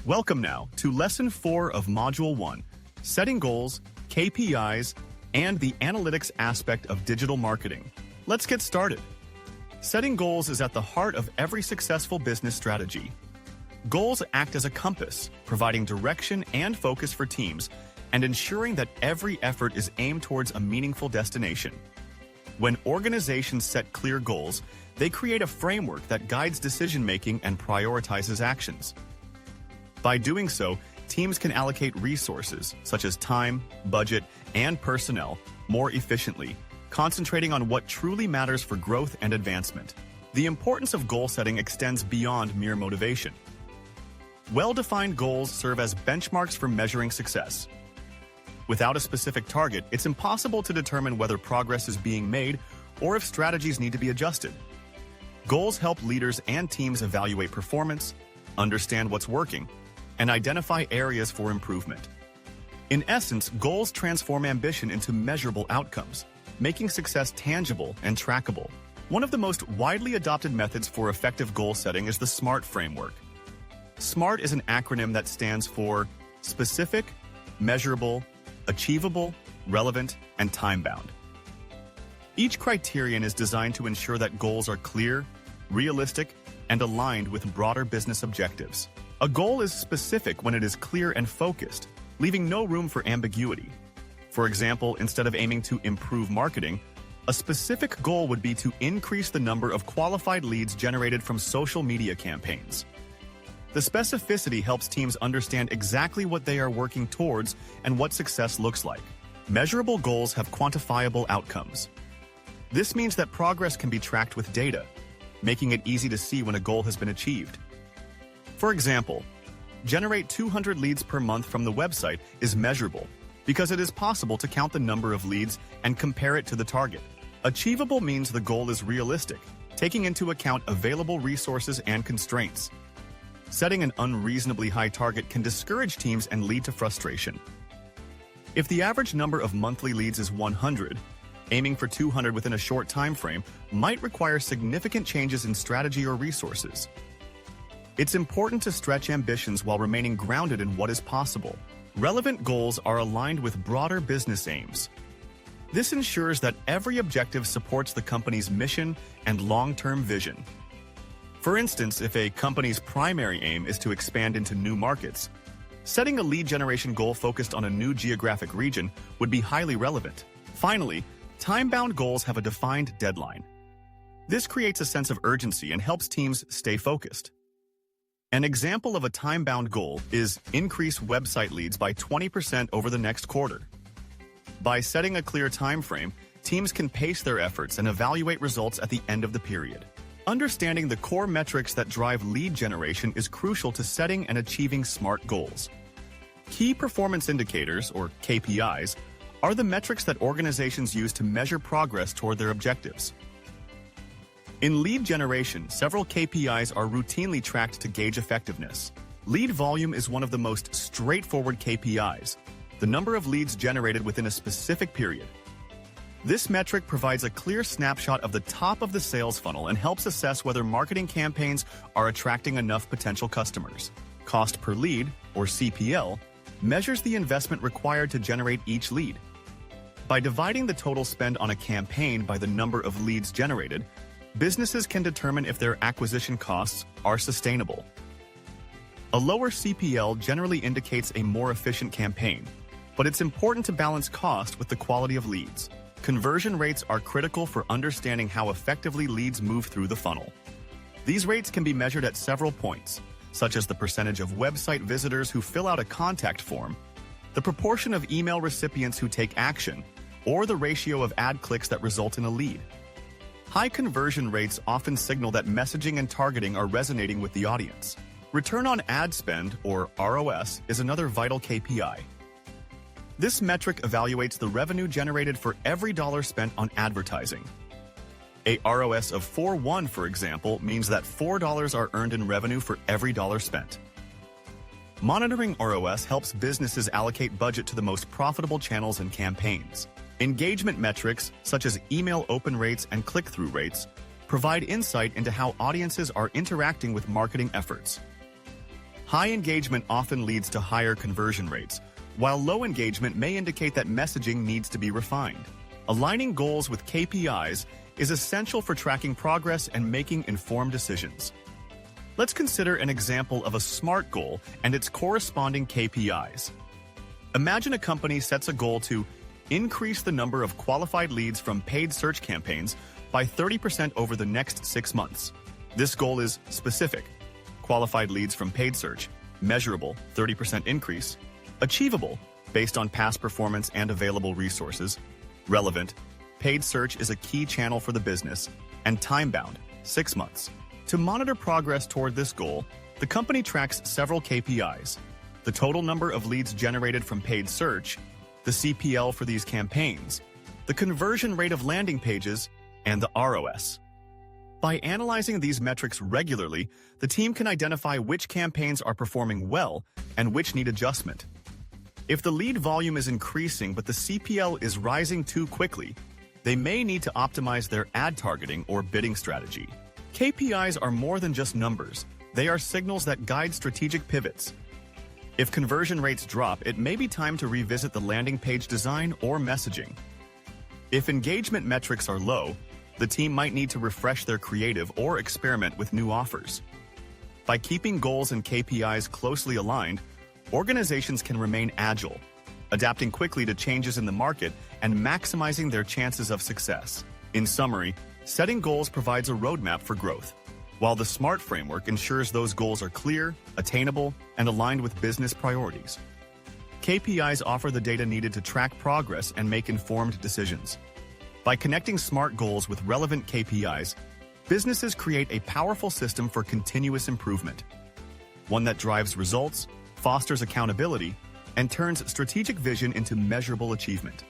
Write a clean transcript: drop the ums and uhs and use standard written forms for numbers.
Welcome now to Lesson 4 of Module 1, Setting Goals, KPIs, and the Analytics Aspect of Digital Marketing. Let's get started. Setting goals is at the heart of every successful business strategy. Goals act as a compass, providing direction and focus for teams, and ensuring that every effort is aimed towards a meaningful destination. When organizations set clear goals, they create a framework that guides decision-making and prioritizes actions. By doing so, teams can allocate resources, such as time, budget, and personnel, more efficiently, concentrating on what truly matters for growth and advancement. The importance of goal setting extends beyond mere motivation. Well-defined goals serve as benchmarks for measuring success. Without a specific target, it's impossible to determine whether progress is being made or if strategies need to be adjusted. Goals help leaders and teams evaluate performance, understand what's working, and identify areas for improvement. In essence, goals transform ambition into measurable outcomes, making success tangible and trackable. One of the most widely adopted methods for effective goal setting is the SMART framework. SMART is an acronym that stands for specific, measurable, achievable, relevant, and time-bound. Each criterion is designed to ensure that goals are clear, realistic, and aligned with broader business objectives. A goal is specific when it is clear and focused, leaving no room for ambiguity. For example, instead of aiming to improve marketing, a specific goal would be to increase the number of qualified leads generated from social media campaigns. The specificity helps teams understand exactly what they are working towards and what success looks like. Measurable goals have quantifiable outcomes. This means that progress can be tracked with data, making it easy to see when a goal has been achieved. For example, generate 200 leads per month from the website is measurable because it is possible to count the number of leads and compare it to the target. Achievable means the goal is realistic, taking into account available resources and constraints. Setting an unreasonably high target can discourage teams and lead to frustration. If the average number of monthly leads is 100, aiming for 200 within a short time frame might require significant changes in strategy or resources. It's important to stretch ambitions while remaining grounded in what is possible. Relevant goals are aligned with broader business aims. This ensures that every objective supports the company's mission and long-term vision. For instance, if a company's primary aim is to expand into new markets, setting a lead generation goal focused on a new geographic region would be highly relevant. Finally, time-bound goals have a defined deadline. This creates a sense of urgency and helps teams stay focused. An example of a time-bound goal is increase website leads by 20% over the next quarter. By setting a clear time frame, teams can pace their efforts and evaluate results at the end of the period. Understanding the core metrics that drive lead generation is crucial to setting and achieving SMART goals. Key performance indicators, or KPIs, are the metrics that organizations use to measure progress toward their objectives. In lead generation, several KPIs are routinely tracked to gauge effectiveness. Lead volume is one of the most straightforward KPIs, the number of leads generated within a specific period. This metric provides a clear snapshot of the top of the sales funnel and helps assess whether marketing campaigns are attracting enough potential customers. Cost per lead, or CPL, measures the investment required to generate each lead. By dividing the total spend on a campaign by the number of leads generated, businesses can determine if their acquisition costs are sustainable. A lower CPL generally indicates a more efficient campaign, but it's important to balance cost with the quality of leads. Conversion rates are critical for understanding how effectively leads move through the funnel. These rates can be measured at several points, such as the percentage of website visitors who fill out a contact form, the proportion of email recipients who take action, or the ratio of ad clicks that result in a lead. High conversion rates often signal that messaging and targeting are resonating with the audience. Return on ad spend, or ROS, is another vital KPI. This metric evaluates the revenue generated for every dollar spent on advertising. A ROS of 4.1, for example, means that $4 are earned in revenue for every dollar spent. Monitoring ROS helps businesses allocate budget to the most profitable channels and campaigns. Engagement metrics, such as email open rates and click-through rates, provide insight into how audiences are interacting with marketing efforts. High engagement often leads to higher conversion rates, while low engagement may indicate that messaging needs to be refined. Aligning goals with KPIs is essential for tracking progress and making informed decisions. Let's consider an example of a SMART goal and its corresponding KPIs. Imagine a company sets a goal to increase the number of qualified leads from paid search campaigns by 30% over the next 6 months. This goal is specific. Qualified leads from paid search. Measurable, 30% increase. Achievable, based on past performance and available resources. Relevant, paid search is a key channel for the business. And time-bound, 6 months. To monitor progress toward this goal, the company tracks several KPIs. The total number of leads generated from paid search, the CPL for these campaigns, the conversion rate of landing pages, and the ROS. By analyzing these metrics regularly, the team can identify which campaigns are performing well and which need adjustment. If the lead volume is increasing but the CPL is rising too quickly, they may need to optimize their ad targeting or bidding strategy. KPIs are more than just numbers. They are signals that guide strategic pivots. If conversion rates drop, it may be time to revisit the landing page design or messaging. If engagement metrics are low, the team might need to refresh their creative or experiment with new offers. By keeping goals and KPIs closely aligned, organizations can remain agile, adapting quickly to changes in the market and maximizing their chances of success. In summary, setting goals provides a roadmap for growth, while the SMART framework ensures those goals are clear, attainable, and aligned with business priorities. KPIs offer the data needed to track progress and make informed decisions. By connecting SMART goals with relevant KPIs, businesses create a powerful system for continuous improvement, one that drives results, fosters accountability, and turns strategic vision into measurable achievement.